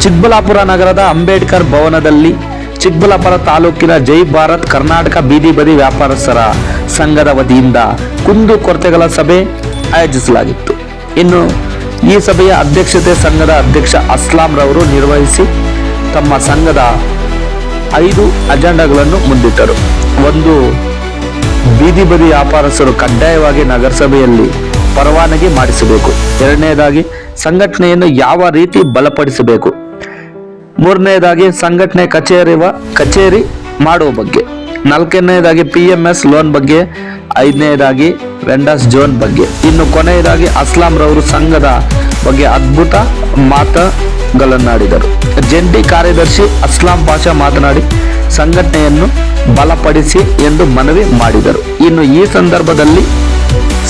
ಚಿಕ್ಕಬಳ್ಳಾಪುರ ನಗರದ ಅಂಬೇಡ್ಕರ್ ಭವನದಲ್ಲಿ ಚಿಕ್ಕಬಳ್ಳಾಪುರ ತಾಲೂಕಿನ ಜೈ ಭಾರತ್ ಕರ್ನಾಟಕ ಬೀದಿ ಬದಿ ವ್ಯಾಪಾರಸ್ಥರ ಸಂಘದ ವತಿಯಿಂದ ಕುಂದು ಕೊರತೆಗಳ ಸಭೆ ಆಯೋಜಿಸಲಾಗಿತ್ತು. ಇನ್ನು ಈ ಸಭೆಯ ಅಧ್ಯಕ್ಷತೆ ಸಂಘದ ಅಧ್ಯಕ್ಷ ಅಸ್ಲಾಂ ರವರು ನಿರ್ವಹಿಸಿ ತಮ್ಮ ಸಂಘದ 5 ಅಜೆಂಡಾಗಳನ್ನು ಮುಂದಿಟ್ಟರು. 1. ಬೀದಿ ಬದಿ ವ್ಯಾಪಾರಸ್ಥರು ಕಡ್ಡಾಯವಾಗಿ ನಗರಸಭೆಯಲ್ಲಿ ಪರವಾನಗಿ ಮಾಡಿಸಬೇಕು. 2ನೇದಾಗಿ ಸಂಘಟನೆಯನ್ನು ಯಾವ ರೀತಿ ಬಲಪಡಿಸಬೇಕು. 3ನೇದಾಗಿ ಸಂಘಟನೆ ಕಚೇರಿ ಮಾಡುವ ಬಗ್ಗೆ. 4ನೇದಾಗಿ PMS ಲೋನ್ ಬಗ್ಗೆ. 5ನೇದಾಗಿ ವೆಂಡರ್ಸ್ ಝೋನ್ ಬಗ್ಗೆ. ಇನ್ನು ಕೊನೆಯದಾಗಿ ಅಸ್ಲಾಂ ರವರು ಸಂಘದ ಬಗ್ಗೆ ಅದ್ಭುತ ಮಾತುಗಳನ್ನಾಡಿದರು. ಜಂಟಿ ಕಾರ್ಯದರ್ಶಿ ಅಸ್ಲಾಂ ಪಾಷಾ ಮಾತನಾಡಿ ಸಂಘಟನೆಯನ್ನು ಬಲಪಡಿಸಿ ಎಂದು ಮನವಿ ಮಾಡಿದರು. ಇನ್ನು ಈ ಸಂದರ್ಭದಲ್ಲಿ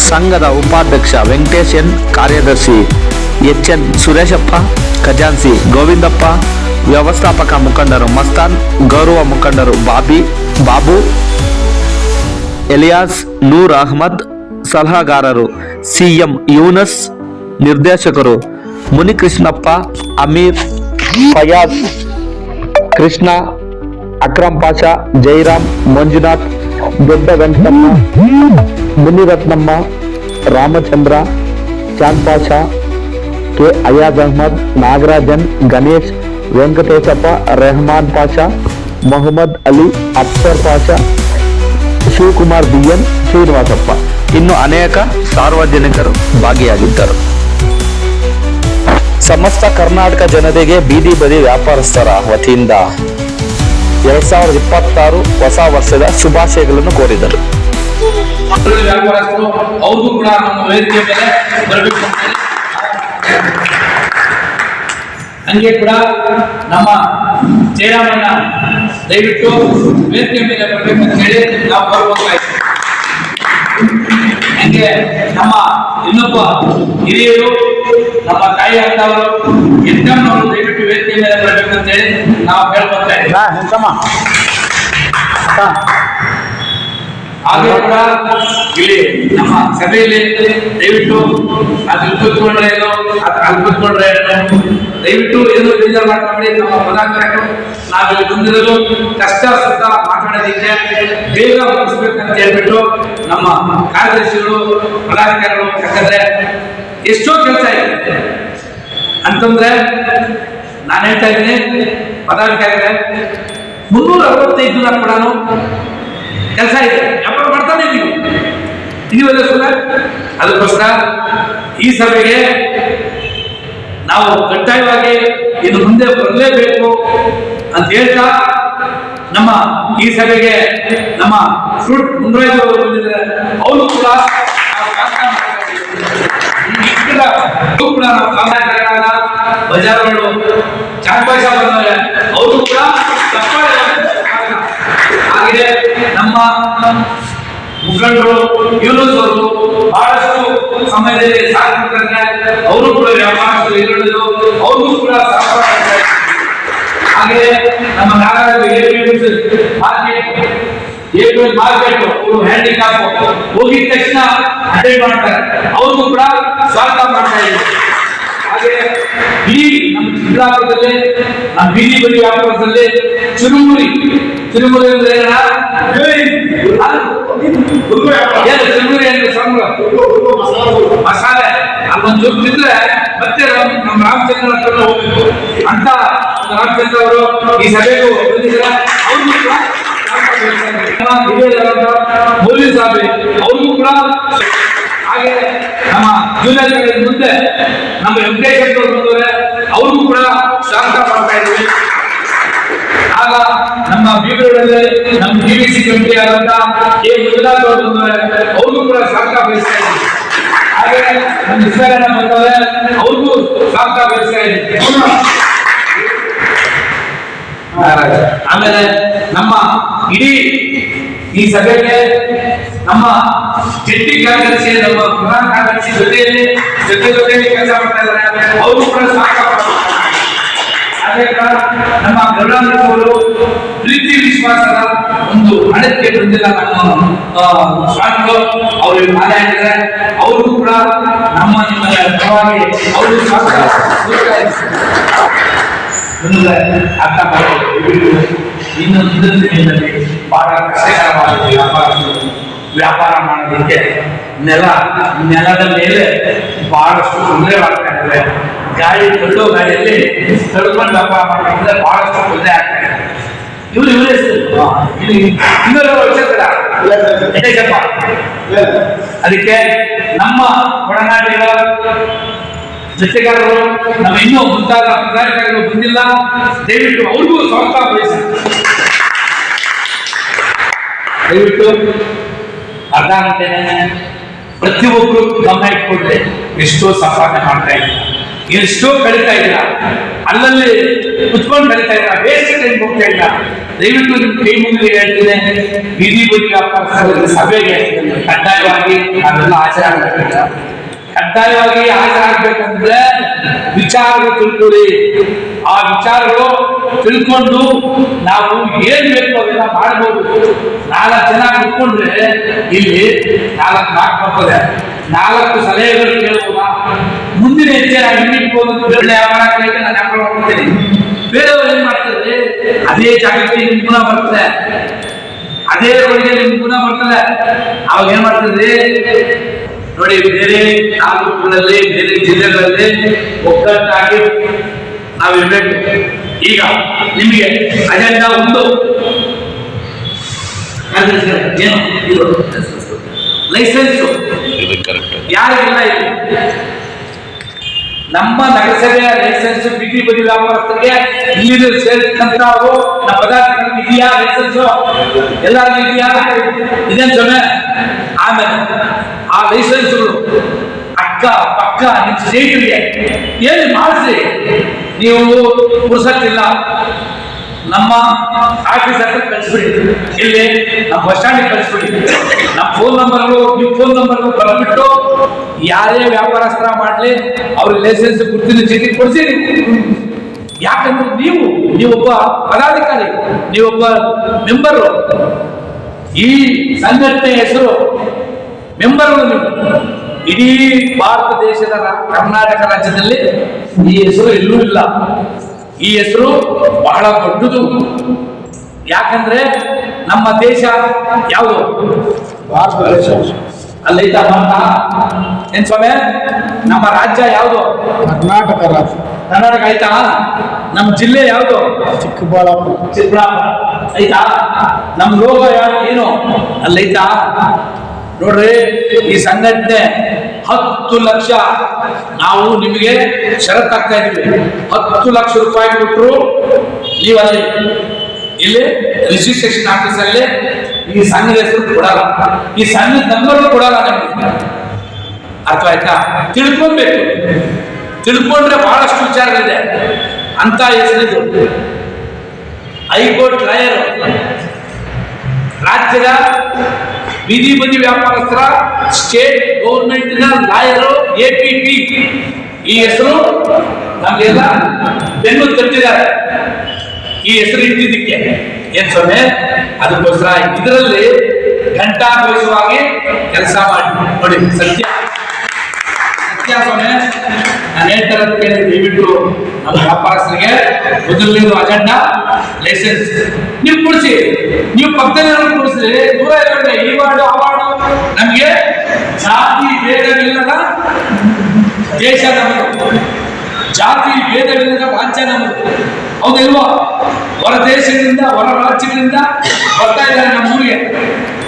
ಸಂಘದ ಉಪಾಧ್ಯಕ್ಷ ವೆಂಕಟೇಶ್ ಎನ್, ಕಾರ್ಯದರ್ಶಿ HN ಸುರೇಶಪ್ಪ, ಖಜಾನ್ಸಿ ಗೋವಿಂದಪ್ಪ, ವ್ಯವಸ್ಥಾಪಕ ಮುಖಂಡರು ಮಸ್ತಾನ್, ಗೌರವ ಮುಖಂಡರು ಬಾಬು, ಎಲಿಯಾಸ್, ನೂರ್ ಅಹಮದ್, ಸಲಹಾಗಾರರು CM ಯೂನಸ್, ನಿರ್ದೇಶಕರು ಮುನಿಕೃಷ್ಣಪ್ಪ, ಅಮೀರ್, ಫಯಾಜ್, ಕೃಷ್ಣ, ಅಕ್ರಮ್ ಪಾಷಾ, ಜೈರಾಮ್, ಮಂಜುನಾಥ್, ದೊಡ್ಡ ವೆಂಕಟಮ್ಮ, ಮುನಿರತ್ನಮ್ಮ, ರಾಮಚಂದ್ರ, ಚಾಂದ್ ಪಾಷಾ, ಕೆ ಅಯಾಜ್ ಅಹಮದ್, ನಾಗರಾಜನ್, ಗಣೇಶ್, ವೆಂಕಟೇಶಪ್ಪ, ರೆಹಮಾನ್ ಪಾಷಾ, ಮೊಹಮ್ಮದ್ ಅಲಿ, ಅಫ್ಸರ್ ಪಾಷಾ, ಶಿವಕುಮಾರ್ BN, ಶ್ರೀನಿವಾಸಪ್ಪ ಇನ್ನು ಅನೇಕ ಸಾರ್ವಜನಿಕರು ಭಾಗಿಯಾಗಿದ್ದರು. ಸಮಸ್ತ ಕರ್ನಾಟಕ ಜನತೆಗೆ ಬೀದಿ ಬದಿ ವ್ಯಾಪಾರಸ್ಥರ ವತಿಯಿಂದ 2026 ಹೊಸ ವರ್ಷದ ಶುಭಾಶಯಗಳನ್ನು ಕೋರಿದರು. ವ್ಯಾಪಾರಸ್ಥರು ಅವ್ರಿಗೂ ಕೂಡ ನಮ್ಮ ವೇದಿಕೆ ಮೇಲೆ ಬರಬೇಕು. ಹಂಗೆ ಕೂಡ ನಮ್ಮ ಜಯರಾಮಣ್ಣ ದಯವಿಟ್ಟು ವೇದಿಕೆ ಮೇಲೆ ಬರಬೇಕು ಅಂತ ಹೇಳಿ ನಾವು ಬರಬೇಕಾಯ್ತು. ಹಂಗೆ ನಮ್ಮ ಇನ್ನೊಬ್ಬ ಹಿರಿಯರು, ನಮ್ಮ ತಾಯಿ ಅಂತವರು ಎದ್ದಮ್ಮನವರು ದಯವಿಟ್ಟು ವೇದಿಕೆ ಮೇಲೆ ಬರಬೇಕು ಅಂತ ಹೇಳಿ ನಾವು ಹೇಳ್ಬೇಕಾಯ್ತು. ಹಾಗೆ ಕೂಡ ಇಲ್ಲಿ ನಮ್ಮ ಸಭೆಯಲ್ಲಿ ದಯವಿಟ್ಟು ಅದು ಕೂತ್ಕೊಂಡ್ರೆ ಏನು, ಅದು ಕೂತ್ಕೊಂಡ್ರೆ ಏನು, ದಯವಿಟ್ಟು ಏನು ಬೇಜಾರು ಮಾಡ್ಕೊಂಡ್ರೆ ನಮ್ಮ ಪದಾಧಿಕಾರಿಗಳು ನಾವಿಲ್ಲಿ ಬಂದಿರೋದು ಕಷ್ಟ ಸುತ್ತ ಮಾತಾಡೋದಿಕ್ಕೆ ಬೇಗ ಮುಗಿಸ್ಬೇಕಂತ ಹೇಳ್ಬಿಟ್ಟು ನಮ್ಮ ಕಾರ್ಯದರ್ಶಿಗಳು ಪದಾಧಿಕಾರಿಗಳು, ಯಾಕಂದ್ರೆ ಎಷ್ಟೋ ಕೆಲಸ ಇದೆ ಅಂತಂದ್ರೆ ನಾನು ಹೇಳ್ತಾ ಇದ್ದೀನಿ ಪದಾಧಿಕಾರಿಗಳೇ, 365 ದಿನ ಕೂಡ ಕೆಲಸ ಇದೆ, ವ್ಯಾಪಾರ ಮಾಡ್ತಾನೆ ಇದೀವಲ್ಲ ಸುಮ್ಮನೆ. ಅದಕ್ಕೋಸ್ಕರ ಈ ಸಭೆಗೆ ನಾವು ಕಡ್ಡಾಯವಾಗಿ ಇದು ಮುಂದೆ ಬರಲೇಬೇಕು ಅಂತ ಹೇಳ್ತಾ ನಮ್ಮ ಈ ಸಭೆಗೆ ನಮ್ಮ ಫ್ರೂಟ್ ಮುಂದುವರೆದು ಬಂದಿದ್ದಾರೆ. ಅವರು ಕೂಡ ನಾವು ಸಾಮಾನ್ಯ ಬಜಾರ್ಗಳು ಚಾಂಪಾಶ ಬಂದರೆ ಅವರು ಕೂಡ ಹಾಗೆ ನಮ್ಮ ಮುಖಂಡರು ಯೂನಸ್ ಅವರು ಬಹಳಷ್ಟು ಸಮಯದಲ್ಲಿ ಸಾಕಿರ್ತಾರೆ. ಅವರು ಕೂಡ ವ್ಯಾಪಾರಸ್ಥರು ಅವ್ರಿಗೂ ಕೂಡ ಸಹಕಾರ. ಹಾಗೆ ನಮ್ಮ ನಾಗರಾಜ್ ಮಾರ್ಕೆಟ್ ಅವರು ಹ್ಯಾಂಡಿಕ್ಯಾಪ್ ಹೋಗಿದ ತಕ್ಷಣ ಅಟೆಂಡ್ ಮಾಡ್ತಾರೆ, ಅವ್ರಿಗೂ ಕೂಡ ಸ್ವಾಗತ ಮಾಡ್ತಾ ಇದ್ದಾರೆ. ಹಾಗೆ ಈ ನಮ್ಮ ಚಿಕ್ಕಬಳ್ಳಾಪುರದಲ್ಲಿ ನಮ್ಮ ಬೀದಿ ಬದಿ ವ್ಯಾಪಾರದಲ್ಲಿ ಚುರುಮುರಿ ಅಂದ್ರೆ ಮಸಾಲೆ ಅದೊಂದು ಜೊತೆ ಮತ್ತೆ ನಮ್ಮ ರಾಮಚಂದ್ರ ಹತ್ರ ಹೋಗ್ಬೇಕು ಅಂತ ರಾಮಚಂದ್ರ ಅವರು ಈ ಸಭೆಗೂ ಬಂದಿದ್ದಾರೆ. ಅವ್ರಿಗೂ ಕೂಡ ಅವ್ರಿಗೂ ಕೂಡ ಹಾಗೆ ನಮ್ಮ ಜೂನಿಯರ್ ಮುಂದೆ ನಮ್ಮ ವೆಂಕಟೇಶ್ ಬಂದವರೆ ಅವ್ರಿಗೂ ಕೂಡ ಸ್ವಾಗತ ಮಾಡ್ತಾ ಇದ್ದೀವಿ. ಆಗ ನಮ್ಮ ಬೀಗೂರಲ್ಲಿ ನಮ್ಮ DVC ಕಮಿಟಿ ಆದಂತ ಕೆ ಗುಜರಾತ್ ಅವರು ಬಂದವರೆ ಅವ್ರಿಗೂ ಕೂಡ ಸ್ವಾಗತ ಬಯಸ್ತಾ ಇದ್ದೀವಿ. ಹಾಗೆ ನಮ್ಮ ವಿಶ್ವರಣ ಬಂದವರೆ ಅವ್ರಿಗೂ ಸ್ವಾಗತ ಬಯಸ್ತಾ ಇದ್ದೀವಿ. ಆಮೇಲೆ ನಮ್ಮ ಇಡೀ ಈ ಸಭೆಗೆ ನಮ್ಮ ಜಂಟಿ ಕಾರ್ಯದರ್ಶಿ, ನಮ್ಮ ಪ್ರಧಾನ ಕಾರ್ಯದರ್ಶಿ ಜೊತೆಯಲ್ಲಿ ಕೆಲಸ ಮಾಡ್ತಾ ಇದ್ದಾರೆ, ಅವರು ಕೂಡ ಸ್ವಾಗತ ಮಾಡ್ತಾರೆ. ಹಾಗೆ ನಮ್ಮ ಗರುಡಾನಂದವರು ಪ್ರೀತಿ ವಿಶ್ವಾಸದ ಒಂದು ಹಣಕ್ಕೆ ಬಂದಿಲ್ಲ ನಮ್ಮ ಸ್ವಾಮಿಗಳು ಅವರು ಮಾತಾಡಿದ್ದಾರೆ, ಅವ್ರಿಗೂ ಕೂಡ ನಮ್ಮ ನಿಮ್ಮಗಳ ಪರವಾಗಿ ಅವರು ಸ್ವಾಗತ. ನಿಮಗೆ ಅರ್ಥ ಮಾಡ್ಕೊಳ್ಳಿ. ಇನ್ನು ಮುಂದಿನ ದಿನದಲ್ಲಿ ಬಹಳ ಕಷ್ಟಕರವಾಗಿದೆ ವ್ಯಾಪಾರ ಮಾಡೋದಕ್ಕೆ. ನೆಲದ ಮೇಲೆ ಬಹಳಷ್ಟು ತೊಂದರೆವಾಗ್ತಾ ಇದ್ದಾರೆ. ಕಳ್ಳೋ ಗಾಡಿಯಲ್ಲಿ ತಡ್ಕೊಂಡು ವ್ಯಾಪಾರ ಮಾಡೋದ್ರಿಂದ ಬಹಳಷ್ಟು ತೊಂದರೆ ಆಗ್ತಾ ಇದೆ. ಇವರೇ ಅದಕ್ಕೆ ನಮ್ಮ ಒಡನಾಡಿಗಳ ಜೊತೆಗಾರರು ನಮ್ಮ ಇನ್ನೂ ಮುಂತಾದ ಪದಾಧಿಕಾರಿಗಳು ಬಂದಿಲ್ಲ, ದಯವಿಟ್ಟು ಅವ್ರಿಗೂ ಸ್ವಾಗತ ಬಯಸಿ. ದಯವಿಟ್ಟು ಅರ್ಧ ಗಂಟೆನೆ ಪ್ರತಿಯೊಬ್ಬರು ಗಮನ ಇಟ್ಕೊಂಡ್ರೆ ಎಷ್ಟೋ ಸಂಪಾದನೆ ಮಾಡ್ತಾ ಇದ್ದೀರಾ, ಎಷ್ಟೋ ಕಳೀತಾ ಇದ್ದೀರಾ, ಅಲ್ಲಲ್ಲಿ ಕುತ್ಕೊಂಡು ಕಳೀತಾ ಇದ್ದೀರಾ, ವೇಸ್ಟ್ ಟೈಮ್ ಹೋಗ್ತಾ ಇಲ್ಲ. ದಯವಿಟ್ಟು ನಿಮ್ ಕೈ ಮುಗಿದು ಹೇಳ್ತೀನಿ, ಬೀದಿ ಬದಿ ವ್ಯಾಪಾರ ಸಭೆಗೆ ಕಡ್ಡಾಯವಾಗಿ ನಾವೆಲ್ಲ ಹಾಜರಾಗಬೇಕಿಲ್ಲ. ಕಡ್ಡಾಯವಾಗಿ ಹಾಜರಾಗಬೇಕಂದ್ರೆ ವಿಚಾರಗಳು ತಿಳ್ಕೊಳ್ಳಿ. ಆ ವಿಚಾರಗಳು ತಿಳ್ಕೊಂಡು ನಾವು ಏನ್ ಬೇಕು ಅದೆಲ್ಲ ಮಾಡಬಹುದು. 4 ಜನ ಕುತ್ಕೊಂಡ್ರೆ ಇಲ್ಲಿ 4 ಮಾರ್ಕ್ ಬರ್ತದೆ. 4 ಸಲಹೆಗಳು ಕೇಳುವ ಮುಂದಿನ ಹೆಜ್ಜೆ ನಾವು ಹಿಂದಿಟ್ಬೋದು. ಒಳ್ಳೆ ವ್ಯಾಪಾರ ನಾನು ವ್ಯಾಪಾರ ಮಾಡ್ಕೊಡ್ತೇನೆ. ಬೇರೆಯವರು ಏನ್ ಮಾಡ್ತಾರೆ, ಅದೇ ಜಾಗಕ್ಕೆ ನಿಮ್ ಗುಣ ಬರ್ತದೆ, ಅದೇ ರೋಡಿಗೆ ನಿಮ್ ಗುಣ ಬರ್ತದೆ. ಅವಾಗ ಏನ್ ಮಾಡ್ತದೆ ನೋಡಿ, ಬೇರೆ ತಾಲೂಕುಗಳಲ್ಲಿ ಬೇರೆ ಜಿಲ್ಲೆಗಳಲ್ಲಿ ಒಗ್ಗಟ್ಟಾಗಿ ನಾವಿರ್ಬೇಕು. ಈಗ ನಿಮಗೆ ಅಜೆಂಡಾ ಒಂದು ಏನು ಲೈಸೆನ್ಸ್ ಯಾರಿಗಿಲ್ಲ ಇಲ್ಲಿ. ನಮ್ಮ ನಗರಸಭೆಯ ಲೈಸೆನ್ಸ್ ಬೀದಿ ಬದಿ ವ್ಯಾಪಾರಸ್ಥರಿಗೆ ಇಲ್ಲಿ ಸೇರಿದಂತವರು ನಮ್ಮ ಪದಾಧಿಕಾರಿಗಳು ಇದೆಯಾ ಲೈಸೆನ್ಸ್? ಎಲ್ಲರಿಗೂ ಇದೆಯಾ? ಇದೇನು ಸಮಯ. ಆಮೇಲೆ ಆ ಲೈಸೆನ್ಸ್ಗಳು ಅಕ್ಕ ಪಕ್ಕ ನಿಮ್ಮ ಸ್ಟೇಟ್ಗೆ ಏನು ಮಾಡಿಸಿ. ನೀವು ಪುರುಸತ್ತಿಲ್ಲ, ನಮ್ಮ ಆಫೀಸ್ ಹತ್ರ ಕಳಿಸ್ಬಿಡಿ, ಇಲ್ಲಿ ನಮ್ಮ ಬಸ್ ಸ್ಟ್ಯಾಂಡಿಗೆ ಕಳಿಸ್ಬಿಡಿ. ನಮ್ಮ ಫೋನ್ ನಂಬರ್ಗಳು ನಿಮ್ಮ ಫೋನ್ ನಂಬರ್ಗಳು ಬರ್ಬಿಟ್ಟು ಯಾರೇ ವ್ಯಾಪಾರಸ್ಥರ ಮಾಡಲಿ ಅವ್ರಿಗೆ ಲೈಸೆನ್ಸ್ ಗುರುತಿನ ಚೀಟಿ ಕೊಡಿಸಿ. ಯಾಕಂದ್ರೆ ನೀವೊಬ್ಬ ಪದಾಧಿಕಾರಿ, ನೀವೊಬ್ಬ ಮೆಂಬರು. ಈ ಸಂಘಟನೆ ಹೆಸರು ಮೆಂಬರ್ಗಳು ನೀವು. ಇಡೀ ಭಾರತ ದೇಶದ ಕರ್ನಾಟಕ ರಾಜ್ಯದಲ್ಲಿ ಈ ಹೆಸರು ಎಲ್ಲೂ ಇಲ್ಲ. ಈ ಹೆಸರು ಬಹಳ ದೊಡ್ಡದು. ಯಾಕಂದ್ರೆ ನಮ್ಮ ದೇಶ ಯಾವುದು? ಭಾರತ ದೇಶ. ಅಲ್ಲೈತಾ ಏನ್ ಸ್ವಾಮಿ? ನಮ್ಮ ರಾಜ್ಯ ಯಾವುದು? ಕರ್ನಾಟಕ ರಾಜ್ಯ. ಕರ್ನಾಟಕ ಆಯ್ತಾ? ನಮ್ಮ ಜಿಲ್ಲೆ ಯಾವುದು? ಚಿಕ್ಕಬಳ್ಳಾಪುರ ಆಯ್ತಾ? ನಮ್ಮ ರೋಗ ಏನು? ಅಲ್ಲೈತಾ? ನೋಡ್ರಿ, ಈ ಸಂಘಟನೆ 10 ಲಕ್ಷ ನಾವು ನಿಮಗೆ ಷರತ್ತಾಗ್ತಾ ಇದ್ದೀವಿ. 10 ಲಕ್ಷ ರೂಪಾಯಿ ಕೊಟ್ಟರು ನೀವು ಅಲ್ಲಿ ಇಲ್ಲಿ ರಿಜಿಸ್ಟ್ರೇಷನ್ ಆಫೀಸಲ್ಲಿ ಈ ಸಂಘದ ಹೆಸರು ಕೊಡಲ್ಲ, ಈ ಸಂಘದ ನಂಬರ್ ಕೊಡಲ್ಲ ನಮಗೆ. ಅರ್ಥ ಆಯ್ತಾ? ತಿಳ್ಕೊಬೇಕು. ತಿಳ್ಕೊಂಡ್ರೆ ಬಹಳಷ್ಟು ವಿಚಾರಗಳಿದೆ ಅಂತ ಹೆಸರಿದು. ಹೈಕೋರ್ಟ್ ಲಾಯರ್, ರಾಜ್ಯದ ಬೀದಿ ಬದಿ ವ್ಯಾಪಾರಸ್ಥರ ಸ್ಟೇಟ್ ಗೌರ್ಮೆಂಟಿನ ಲಾಯರು APP. ಈ ಹೆಸರು ನಮಗೆಲ್ಲ ಬೆನ್ನು ತಟ್ಟಿದ್ದಾರೆ. ಈ ಹೆಸರು ಇಟ್ಟಿದ್ದಕ್ಕೆ ಏನ್ ಸ್ವಾಮಿ? ಅದಕ್ಕೋಸ್ಕರ ಇದರಲ್ಲಿ ಘಂಟಾಘೋಷವಾಗಿ ಕೆಲಸ ಮಾಡಿ ನೋಡಿ. ಸತ್ಯ ಸ್ವಾಮಿ, ನಾನು ಹೇಳ್ತಾರದಕ್ಕೆ ದಯವಿಟ್ಟು ನಮ್ಮ ವ್ಯಾಪಾರಸ್ಥರಿಗೆ ಮೊದಲನೇದು ಅಜೆಂಡಾ ಲೈಸೆನ್ಸ್ ನೀವು ಕೊಡಿಸಿ. ನೀವು ಪಕ್ಕದಲ್ಲಿ ಕೊಡಿಸಿ, ದೂರ ಇರಬೇಡಿ. ಈ ವಾರ್ಡು ಆ ವಾರ್ಡು ನಮ್ಗೆ ಜಾತಿ ಭೇದವಿಲ್ಲದ ದೇಶ ನಮ್ಮದು, ಜಾತಿ ಭೇದವಿಲ್ಲದ ರಾಜ್ಯ ನಮ್ಮದು. ಹೌದಿಲ್ವಾ? ಹೊರ ದೇಶದಿಂದ ಹೊರ ರಾಜ್ಯಗಳಿಂದ ಬರ್ತಾ ಇದ್ದಾರೆ ನಮ್ಮ ಊರಿಗೆ.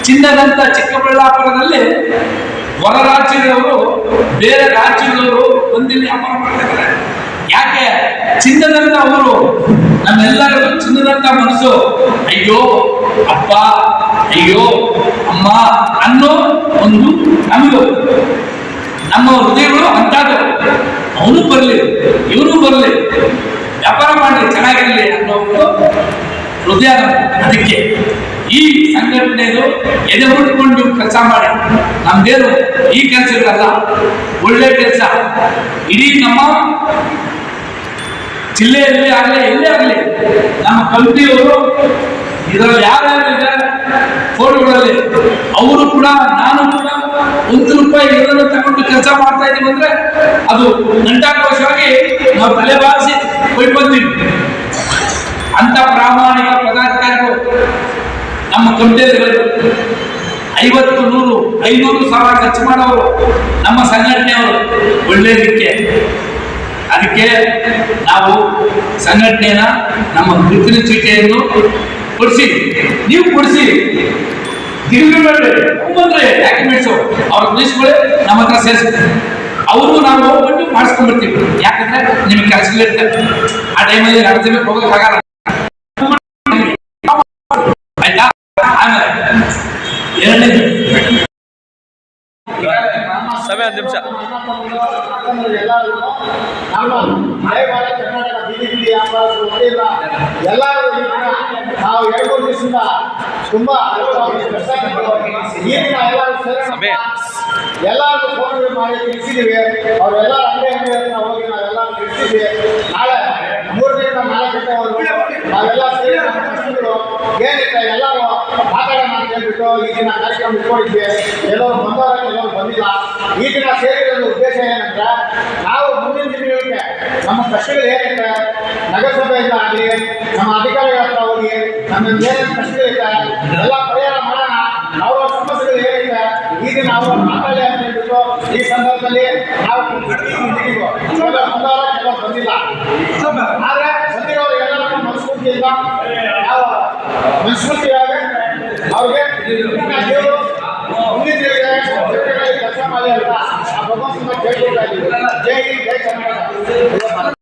ಚಿನ್ನದಂತ ಚಿಕ್ಕಬಳ್ಳಾಪುರದಲ್ಲಿ ಹೊರ ರಾಜ್ಯದವರು ಬೇರೆ ರಾಜ್ಯದವರು ಬಂದಿಲ್ಲಿ ವ್ಯಾಪಾರ ಮಾಡ್ತಾ ಇದ್ದಾರೆ. ಯಾಕೆ? ಚಿನ್ನದಂತ ಅವರು ನಮ್ಮೆಲ್ಲರಿಗೂ ಚಿನ್ನದಂತ ಮನಸ್ಸು. ಅಯ್ಯೋ ಅಪ್ಪ, ಅಯ್ಯೋ ಅಮ್ಮ ಅನ್ನೋ ಒಂದು ನಮಗೂ ನಮ್ಮ ಹೃದಯಗಳು ಅಂತಾದ. ಅವನು ಬರಲಿ, ಇವನು ಬರಲಿ, ವ್ಯಾಪಾರ ಮಾಡಲಿ, ಚೆನ್ನಾಗಿರಲಿ ಅನ್ನೋ ಒಂದು ಹೃದಯ. ಅದಕ್ಕೆ ಈ ಸಂಘಟನೆಯದು ಎದೆ ಹುಡ್ಕೊಂಡು ನೀವು ಕೆಲಸ ಮಾಡಿ. ನಮ್ದೇನು ಈ ಕೆಲಸಗಳಲ್ಲ, ಒಳ್ಳೆ ಕೆಲಸ. ಇಡೀ ನಮ್ಮ ಜಿಲ್ಲೆಯಲ್ಲಿ ಆಗಲಿ ಎಲ್ಲೇ ಆಗಲಿ ನಮ್ಮ ಕಂಪನಿಯವರು ಇದರಲ್ಲಿ ಯಾರ್ಯಾರಿದ್ದಾರೆ ಫೋಟೋಗಳಲ್ಲಿ ಅವರು ಕೂಡ ನಾನು ಕೂಡ ₹1 ಇದನ್ನು ತಗೊಂಡು ಕೆಲಸ ಮಾಡ್ತಾ ಇದ್ದೀವಿ ಅಂದ್ರೆ ಅದು ಗಂಟಾಘೋಷವಾಗಿ ನಾವು ತಲೆ ಬಾರಿಸಿ ಹೋಗಿ ಬಂದಿವಿ. ಅಂತ ಪ್ರಾಮಾಣಿಕ ಪದಾಧಿಕಾರಿಗಳು ನಮ್ಮ ಕಮಿಟಿಯವರು 50, 100, 500 ಸಾವಿರ ಖರ್ಚು ಮಾಡೋರು ನಮ್ಮ ಸಂಘಟನೆಯವರು ಒಳ್ಳೇದಕ್ಕೆ. ಅದಕ್ಕೆ ನಾವು ಸಂಘಟನೆಯ ನಮ್ಮ ಗುರುತಿನ ಚೀಟಿಯನ್ನು ಕೊಡಿಸಿ, ನೀವು ಕೊಡಿಸಿ, ಬಂದ್ರೆ ಡಾಕ್ಯುಮೆಂಟ್ಸು ಅವ್ರ ತಿಳಿಸ್ಕೊಳ್ಳಿ, ನಮ್ಮ ಹತ್ರ ಸೇರಿಸ್ತೀವಿ. ಅವರು ನಾವು ಹೋಗ್ಬಿಟ್ಟು ಮಾಡಿಸ್ಕೊಂಡ್ಬಿಡ್ತೀವಿ. ಯಾಕಂದ್ರೆ ನಿಮ್ಗೆ ಕೆಲಸಗಳಿರ್ತವೆ, ಆ ಟೈಮಲ್ಲಿ ರಾಜ್ಯಕ್ಕೆ ಹೋಗೋಕ್ಕಾಗಲ್ಲ. ಆಯ್ತಾ? ಆಮೇಲೆ ಎರಡನೇದು ಸಮಯ 1 ನಿಮಿಷ. ಎಲ್ಲರೂ ನಾವು 2-3 ದಿವಸದಿಂದ ತುಂಬಾ ಈಗಿನ ಎಲ್ಲರೂ ಫೋನ್ ಮಾಡಿ ತಿಳಿಸಿದ್ದೀವಿ. ಅವರೆಲ್ಲ ಅಂಗಡಿ ಹೋಗಿ ನಾವೆಲ್ಲ ತಿಳಿಸಿದ್ವಿ. ನಾಳೆ 3 ದಿನ 4 ಗಂಟೆ ನಾವೆಲ್ಲ ಸೇರಿ ಏನಿಲ್ಲ ಎಲ್ಲರೂ ಮಾತಾಡೋಣ ಅಂತ ಹೇಳ್ಬಿಟ್ಟು ಈ ದಿನ ಕಾರ್ಯಕ್ರಮ ಇಟ್ಕೊಂಡಿದ್ವಿ. ಎಲ್ಲರೂ ಬಂದವರ ಕೆಲವರು ಬಂದಿಲ್ಲ. ಈ ದಿನ ಸೇರಿರೋದು ಉದ್ದೇಶ ಏನಂದ್ರೆ ನಾವು ಮುಂದಿನ ದಿನಗಳಿಗೆ ನಮ್ಮ ಕಷ್ಟಗಳು ಏನಿದೆ ನಗರಸಭೆಯಿಂದ ಆಗಲಿ ನಮ್ಮ ಅಧಿಕಾರಿಗಳ ಹತ್ರ ಹೋಗಿ ನಮ್ಮ ಏನೇನು ಕಷ್ಟಗಳಿದೆ ಎಲ್ಲ ಪರಿಹಾರ ಮಾಡೋಣ. ಅವರ ಸಮಸ್ಯೆಗಳು ಏನಿದೆ ಈ ದಿನ ಅವರು ಮಾತಾಡಿ ಅಂತ ಹೇಳ್ಬಿಟ್ಟು ಈ ಸಂದರ್ಭದಲ್ಲಿ ನಾವು ಬಂದವರ ಕೆಲವರು ಬಂದಿಲ್ಲ. ಆದರೆ ಬಂದಿರೋರು ಎಲ್ಲರೂ ಮನಸ್ಫೂರ್ತಿಯಿಂದ ಯಾವ ಮನಸ್ಫೂರ್ತಿಯಾಗಿ